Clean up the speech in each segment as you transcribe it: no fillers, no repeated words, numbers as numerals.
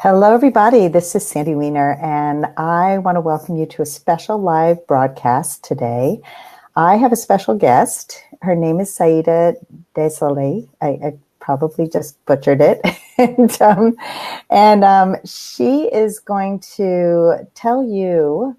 Hello, everybody. This is Sandy Weiner, and I want to welcome you to a special live broadcast today. I have a special guest. Her name is Saida Désilets. I probably just butchered it. and she is going to tell you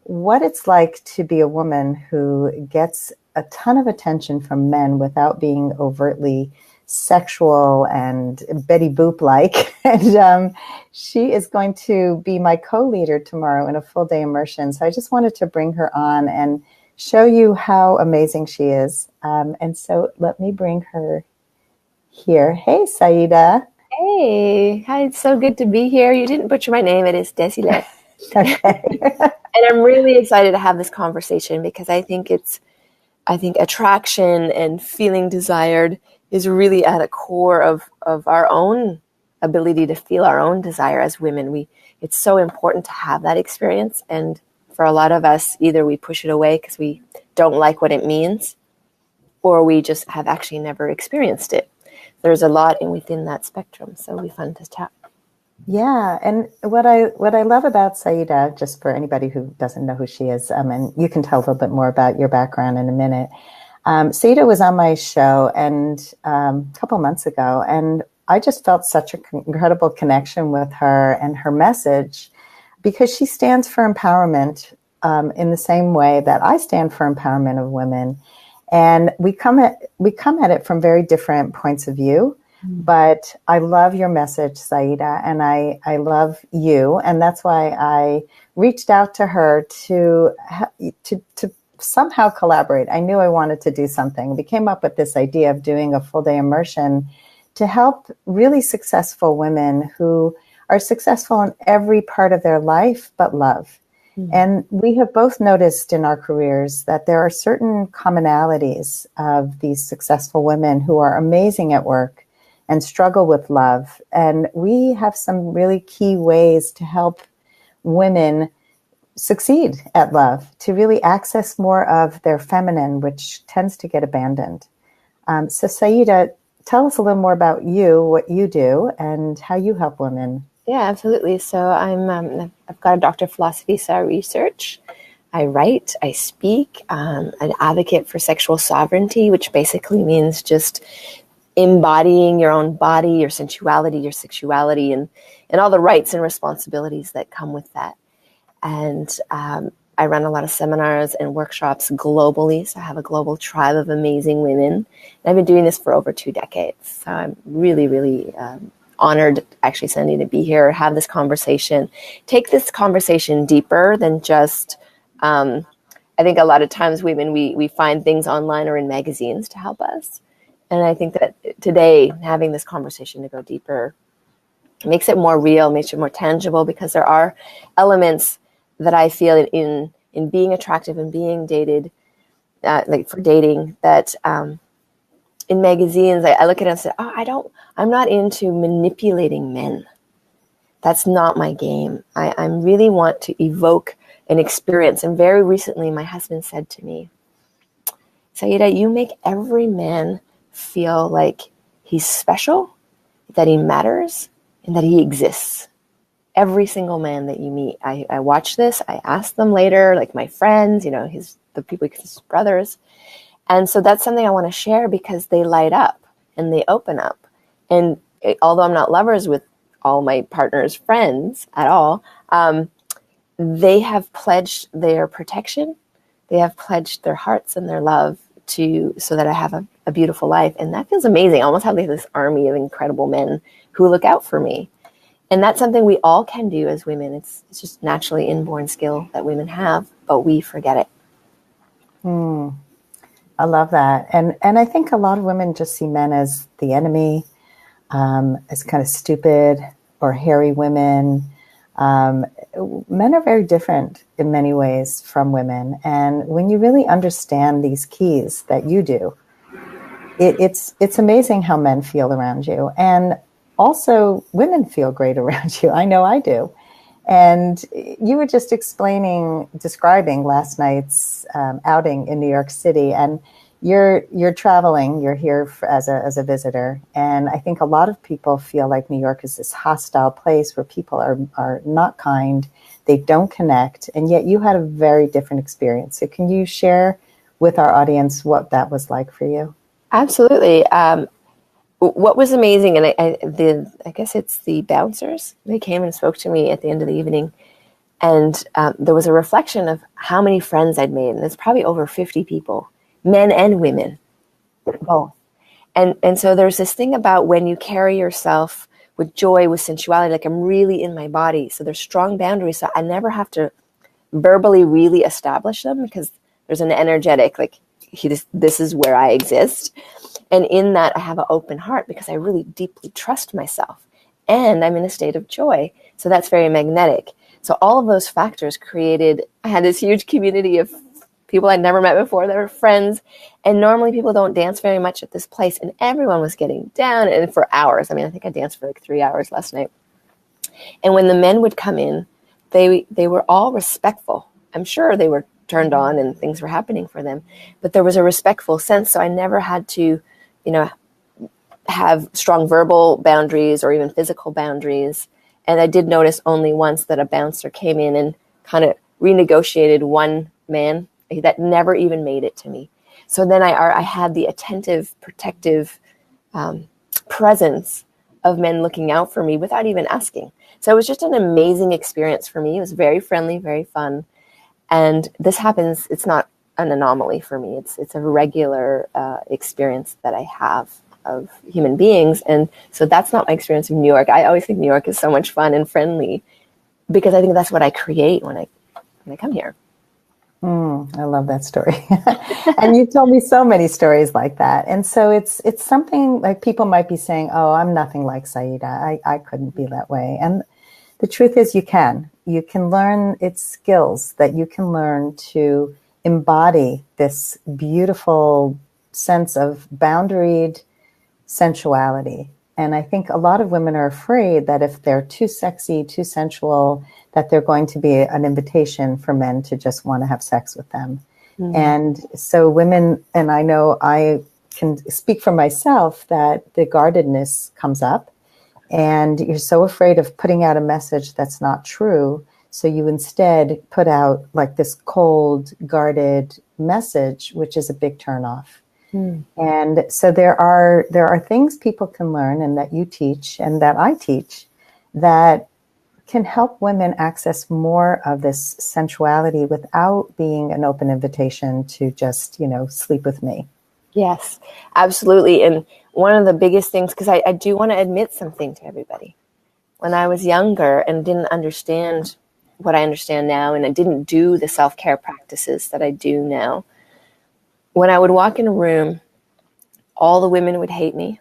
what it's like to be a woman who gets a ton of attention from men without being overtly sexual and Betty Boop like. And she is going to be my co-leader tomorrow in a full day immersion. So I just wanted to bring her on and show you how amazing she is. And so let me bring her here. Hey, Saida. Hey, hi, it's so good to be here. You didn't butcher my name, it is Désilets. Okay. And I'm really excited to have this conversation because I think attraction and feeling desired is really at a core of our own ability to feel our own desire as women. It's so important to have that experience. And for a lot of us, either we push it away because we don't like what it means, or we just have actually never experienced it. There's a lot within that spectrum, so it'll be fun to chat. Yeah, and what I love about Saida, just for anybody who doesn't know who she is, and you can tell a little bit more about your background in a minute. Saida was on my show and a couple months ago, and I just felt such an incredible connection with her and her message, because she stands for empowerment in the same way that I stand for empowerment of women. And we come at it from very different points of view. But I love your message, Saida, and I love you. And that's why I reached out to her to somehow collaborate. I knew I wanted to do something. We came up with this idea of doing a full day immersion to help really successful women who are successful in every part of their life but love. And we have both noticed in our careers that there are certain commonalities of these successful women who are amazing at work and struggle with love. And we have some really key ways to help women succeed at love, to really access more of their feminine, which tends to get abandoned. So Saida, tell us a little more about you, what you do, and how you help women. Yeah, absolutely. So I've got a doctor of philosophy, so I research, I write, I speak, an advocate for sexual sovereignty, which basically means just embodying your own body, your sensuality, your sexuality, and all the rights and responsibilities that come with that. And I run a lot of seminars and workshops globally. So I have a global tribe of amazing women. And I've been doing this for over 2 decades. So I'm really, really honored, actually, Sandy, to be here, have this conversation, take this conversation deeper than just, I think a lot of times women, we find things online or in magazines to help us. And I think that today, having this conversation to go deeper makes it more real, makes it more tangible, because there are elements that I feel in being attractive and being dated, like for dating, that in magazines, I look at it and say, I'm not into manipulating men. That's not my game. I really want to evoke an experience. And very recently, my husband said to me, Saida, you make every man feel like he's special, that he matters, and that he exists. Every single man that you meet. I watch this, I ask them later, like my friends, the people, his brothers. And so that's something I want to share, because they light up and they open up. And although I'm not lovers with all my partner's friends at all, they have pledged their protection. They have pledged their hearts and their love so that I have a beautiful life. And that feels amazing. I almost have this army of incredible men who look out for me. And that's something we all can do as women. It's just naturally inborn skill that women have, but we forget it. I love that. And I think a lot of women just see men as the enemy, as kind of stupid or hairy women. Men are very different in many ways from women. And when you really understand these keys that you do, it's amazing how men feel around you. And also women feel great around you. I know I do. And you were just describing last night's outing in New York City. And you're traveling, you're here as a visitor, and I think a lot of people feel like New York is this hostile place where people are not kind, they don't connect, and yet you had a very different experience. So can you share with our audience what that was like for you? Absolutely. What was amazing, and I guess it's the bouncers. They came and spoke to me at the end of the evening, and there was a reflection of how many friends I'd made, and it's probably over 50 people, men and women, both. And so there's this thing about when you carry yourself with joy, with sensuality, like I'm really in my body. So there's strong boundaries. So I never have to verbally really establish them because there's an energetic, like this is where I exist. And in that, I have an open heart because I really deeply trust myself. And I'm in a state of joy. So that's very magnetic. So all of those factors I had this huge community of people I'd never met before that were friends. And normally people don't dance very much at this place. And everyone was getting down and for hours. I mean, I think I danced for like 3 hours last night. And when the men would come in, they were all respectful. I'm sure they were turned on and things were happening for them. But there was a respectful sense. So I never had to, have strong verbal boundaries or even physical boundaries. And I did notice only once that a bouncer came in and kind of renegotiated one man that never even made it to me. So then I had the attentive, protective presence of men looking out for me without even asking. So it was just an amazing experience for me. It was very friendly, very fun. And this happens, it's not an anomaly for me. It's a regular experience that I have of human beings. And so that's not my experience of New York. I always think New York is so much fun and friendly because I think that's what I create when I come here. I love that story. And you've told me so many stories like that. And so it's something like people might be saying, oh, I'm nothing like Saida. I couldn't be that way. And the truth is you can learn. It's skills that you can learn to embody this beautiful sense of boundaried sensuality. And I think a lot of women are afraid that if they're too sexy, too sensual, that they're going to be an invitation for men to just want to have sex with them. Mm. And so women, and I know I can speak for myself, that the guardedness comes up and you're so afraid of putting out a message that's not true. So you instead put out like this cold, guarded message, which is a big turnoff. And so there are things people can learn and that you teach and that I teach that can help women access more of this sensuality without being an open invitation to just, sleep with me. Yes, absolutely. And one of the biggest things, because I do want to admit something to everybody. When I was younger and didn't understand what I understand now, and I didn't do the self-care practices that I do now, when I would walk in a room, all the women would hate me,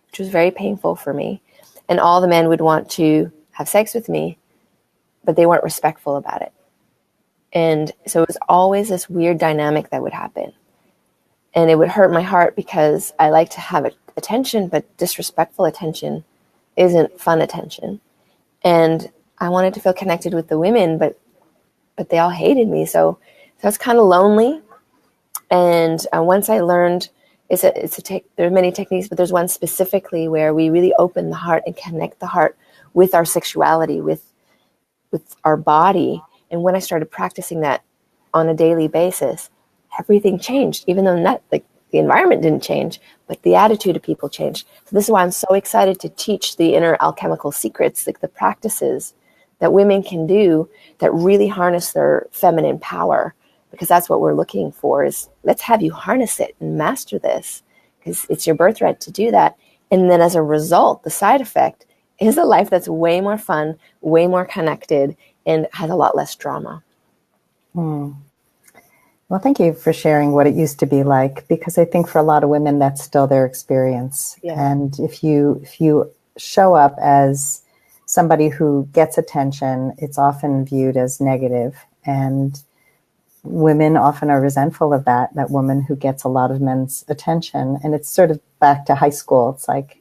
which was very painful for me. And all the men would want to have sex with me, but they weren't respectful about it. And so it was always this weird dynamic that would happen. And it would hurt my heart because I like to have attention, but disrespectful attention isn't fun attention. And I wanted to feel connected with the women, but they all hated me. So I was kind of lonely. And once I learned, there are many techniques, but there's one specifically where we really open the heart and connect the heart with our sexuality, with our body. And when I started practicing that on a daily basis, everything changed, even though the environment didn't change, but the attitude of people changed. So this is why I'm so excited to teach the inner alchemical secrets, like the practices that women can do that really harness their feminine power. Because that's what we're looking for, is let's have you harness it and master this, because it's your birthright to do that. And then as a result, the side effect is a life that's way more fun, way more connected, and has a lot less drama. Well, thank you for sharing what it used to be like, because I think for a lot of women, that's still their experience. Yeah. And if you show up as somebody who gets attention, it's often viewed as negative. And women often are resentful of that woman who gets a lot of men's attention. And it's sort of back to high school. It's like,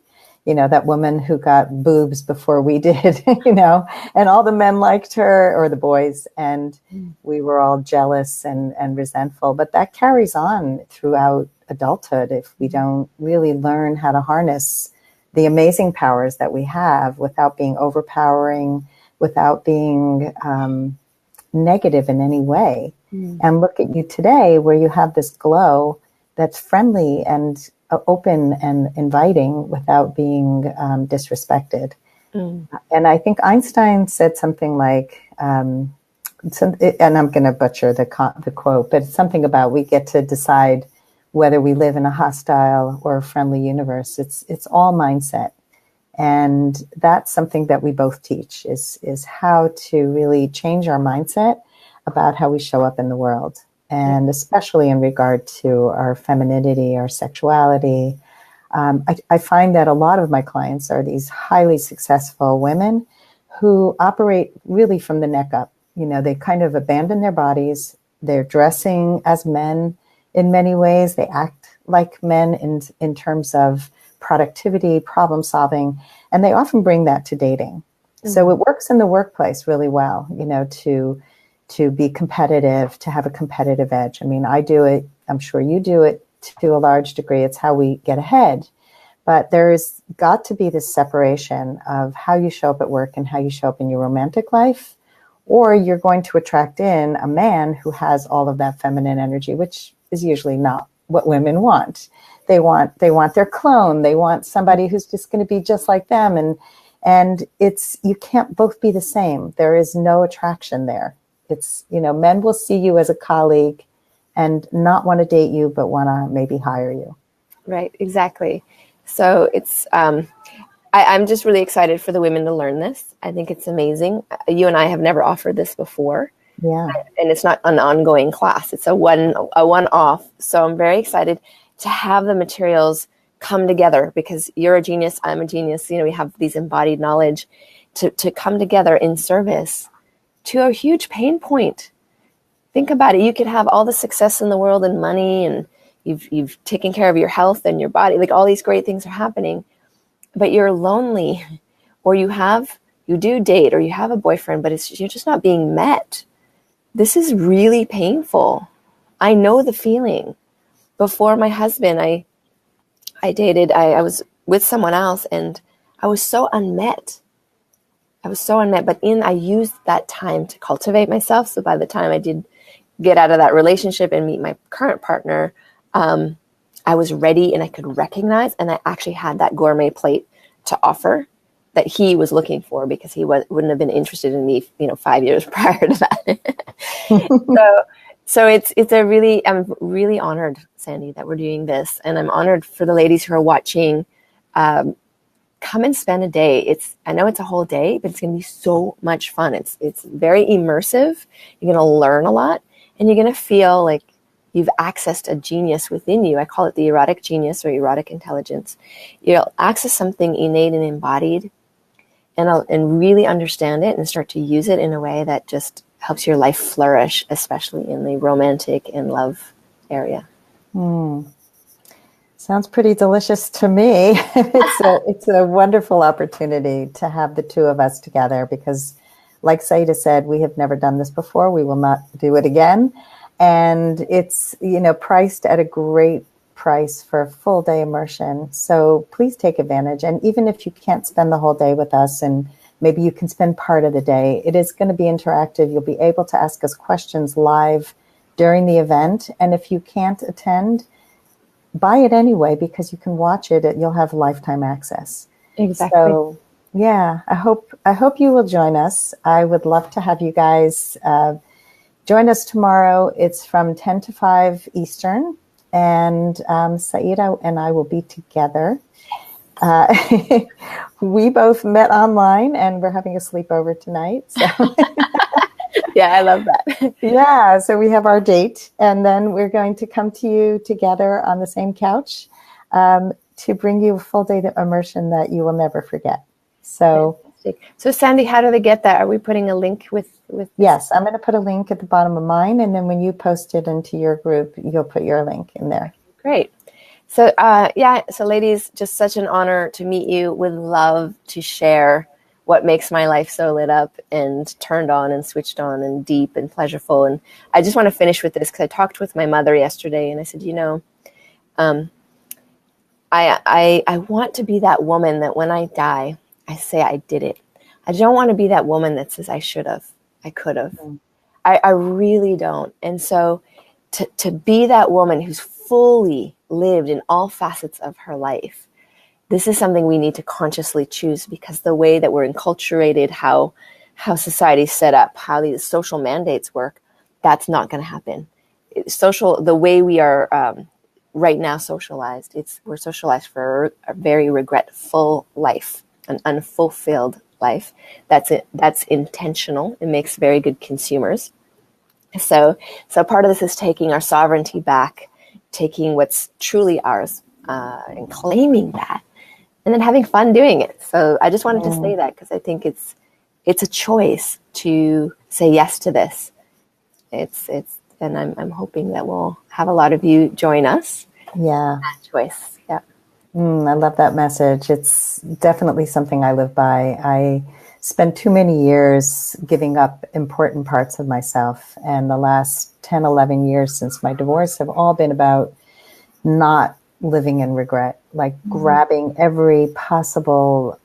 that woman who got boobs before we did, and all the men liked her, or the boys, and we were all jealous and resentful. But that carries on throughout adulthood if we don't really learn how to harness the amazing powers that we have without being overpowering, without being negative in any way. And look at you today, where you have this glow that's friendly and open and inviting without being disrespected. And I think Einstein said something like, and I'm going to butcher the quote, but it's something about we get to decide whether we live in a hostile or a friendly universe. It's all mindset. And that's something that we both teach is how to really change our mindset about how we show up in the world. And especially in regard to our femininity, our sexuality. I find that a lot of my clients are these highly successful women who operate really from the neck up. They kind of abandon their bodies. They're dressing as men in many ways. They act like men in terms of productivity, problem solving, and they often bring that to dating. So it works in the workplace really well, to be competitive, to have a competitive edge. I mean, I do it. I'm sure you do it to a large degree. It's how we get ahead. But there's got to be this separation of how you show up at work and how you show up in your romantic life, or you're going to attract in a man who has all of that feminine energy, which is usually not what women want. They want their clone. They want somebody who's just going to be just like them. And you can't both be the same. There is no attraction there. It's, men will see you as a colleague and not want to date you, but want to maybe hire you. Right, exactly. So it's, I'm just really excited for the women to learn this. I think it's amazing. You and I have never offered this before. Yeah. And it's not an ongoing class. It's a one-off. So I'm very excited to have the materials come together, because you're a genius, I'm a genius. We have these embodied knowledge to come together in service to a huge pain point. Think about it. You could have all the success in the world and money, and you've taken care of your health and your body. Like, all these great things are happening, but you're lonely, or you do date, or you have a boyfriend, but you're just not being met. This is really painful. I know the feeling. Before my husband, I dated, I was with someone else, and I was so unmet. But I used that time to cultivate myself. So by the time I did get out of that relationship and meet my current partner, I was ready and I could recognize, and I actually had that gourmet plate to offer that he was looking for, because he wouldn't have been interested in me, 5 years prior to that. So I'm really honored, Sandy, that we're doing this. And I'm honored for the ladies who are watching. Come and spend a day. I know it's a whole day, but it's going to be so much fun. It's very immersive. You're going to learn a lot, and you're going to feel like you've accessed a genius within you. I call it the erotic genius or erotic intelligence. You'll access something innate and embodied, and really understand it and start to use it in a way that just helps your life flourish, especially in the romantic and love area. Sounds pretty delicious to me. It's a wonderful opportunity to have the two of us together, because like Saida said, we have never done this before. We will not do it again. And it's, priced at a great price for a full day immersion. So please take advantage. And even if you can't spend the whole day with us, and maybe you can spend part of the day, it is going to be interactive. You'll be able to ask us questions live during the event. And if you can't attend, buy it anyway, because you can watch it. You'll have lifetime access. Exactly. So yeah, I hope you will join us. I would love to have you guys join us tomorrow. It's from 10 to 5 Eastern, and Saida and I will be together. We both met online, and we're having a sleepover tonight. So. Yeah, I love that. Yeah, so we have our date, and then we're going to come to you together on the same couch to bring you a full day of immersion that you will never forget. So, Sandy, how do they get that? Are we putting a link with? Yes, I'm going to put a link at the bottom of mine, and then when you post it into your group, you'll put your link in there. Great. So ladies, just such an honor to meet you. Would love to share what makes my life so lit up and turned on and switched on and deep and pleasureful. And I just want to finish with this because I talked with my mother yesterday and I said, I want to be that woman that when I die, I say I did it. I don't want to be that woman that says I should have, I could have. Mm-hmm. I really don't. And so to be that woman who's fully lived in all facets of her life, this is something we need to consciously choose, because the way that we're enculturated, how society's set up, how these social mandates work, that's not going to happen. The way we are right now socialized, we're socialized for a very regretful life, an unfulfilled life. That's intentional. It makes very good consumers. So part of this is taking our sovereignty back, taking what's truly ours, and claiming that, and then having fun doing it. So I just wanted to say that because I think it's a choice to say yes to this. And I'm hoping that we'll have a lot of you join us. Yeah. That choice. Yeah. I love that message. It's definitely something I live by. I spent too many years giving up important parts of myself. And the last 10, 11 years since my divorce have all been about not living in regret, like grabbing every possible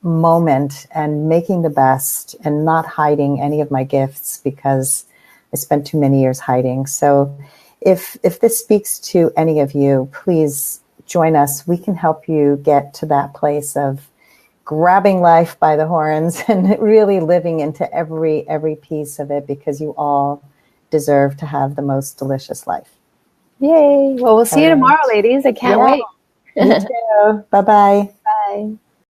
moment and making the best and not hiding any of my gifts because I spent too many years hiding. So if this speaks to any of you, please join us. We can help you get to that place of grabbing life by the horns and really living into every piece of it, because you all deserve to have the most delicious life. Yay. Well, we'll see you tomorrow, ladies. I can't wait. You too. Bye-bye. Bye.